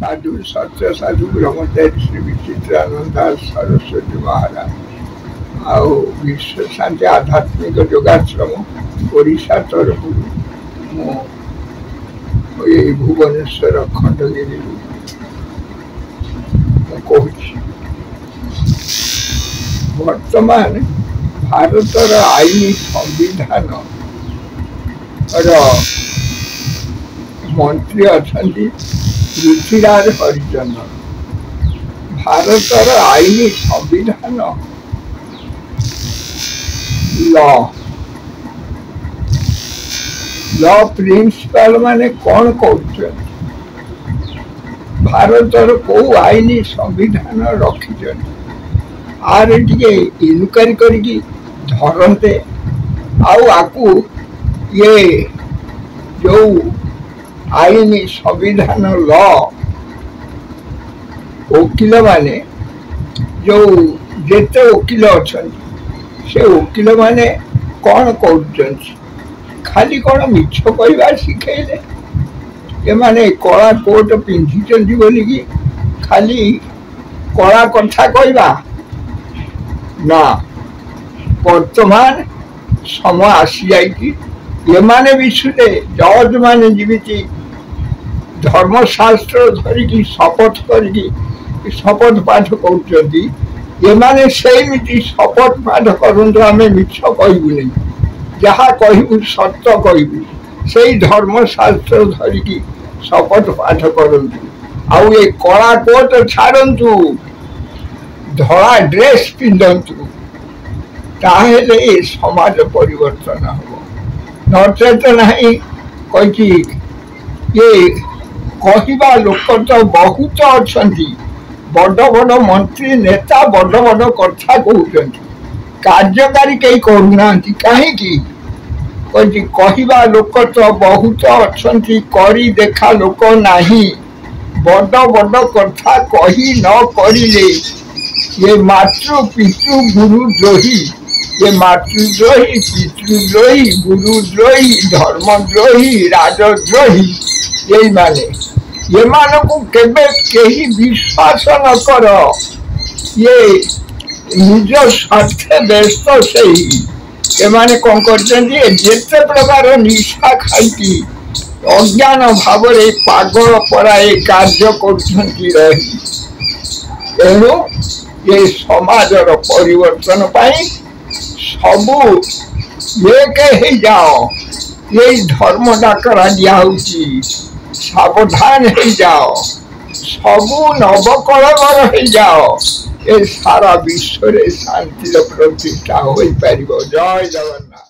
साधु सत्य साधु ब्रह्मचारी श्री विचित्रानंद दास सरस्वती महाराज आउ विश्व शांति आध्यात्मिक योगाश्रम ओडिशा तरफ भुवनेश्वर खंडगिरी कहूँ वर्तमान भारतर आईन संविधान मंत्री अच्छा पृथ्वीराज हरिचंदन भारतर आईन संविधान लॉ प्रिंसिपल माने कौन कहते भारतर को आईन संविधान रखी आर टे इनक्वारी करके धरते आकु ये जो आईन संविधान लॉ वकील माने जो जेते वकील अच्छा से वकील माने कौन कर खाली कौन मिछ कहवा शिखेले ये कला कोट पिंधि बोलिकी खाली कला कथा कहवा ना वर्तमान समय आसी जाने विषय जज माने जीवित धर्मशास्त्र धरिकी शपथ करके शपथ पाठ कर शपथ पाठ करूँ आम मिछ कहबूनी जहाँ कहबू सत्य कहबू से धर्मशास्त्र धरिकी शपथ पाठ करूँ आउ ये कला कोट छाड़ू धड़ा ड्रेस पिंधतु ताहेले समाज परिवर्तन हम नचेत नहीं कही ये कहवा लोक तो बहुत अच्छा बड़ बड़ मंत्री नेता बड़ बड़ कथा कहते कार्यकारी कई करूना कहीं कहवा लोक तो बहुत अच्छा करी देखा लोक नहीं बड़ बड़ कथा कही न करिले ये मातृ पितृ गुरुद्रोही ये मातृद्रोही पितृद्रोही गुरुद्रोही धर्मद्रोही राजद्रोही यही माने ये मानक केबे कहीं विश्वास न कर ये निज स्वार्थ व्यस्त से ये माने कौन करते प्रकार निशा खाई अज्ञान भाव पागल पराए कार्य कर तेणु ये समाजर परिवर्तन पाई सबू एक ही जाओ यही धर्म डाकरा दिया सावधान हो जाओ सबू नवकलवर हो जाओ ये सारा विश्व शांतिर प्रतिष्ठा हो पार। जय जगन्नाथ।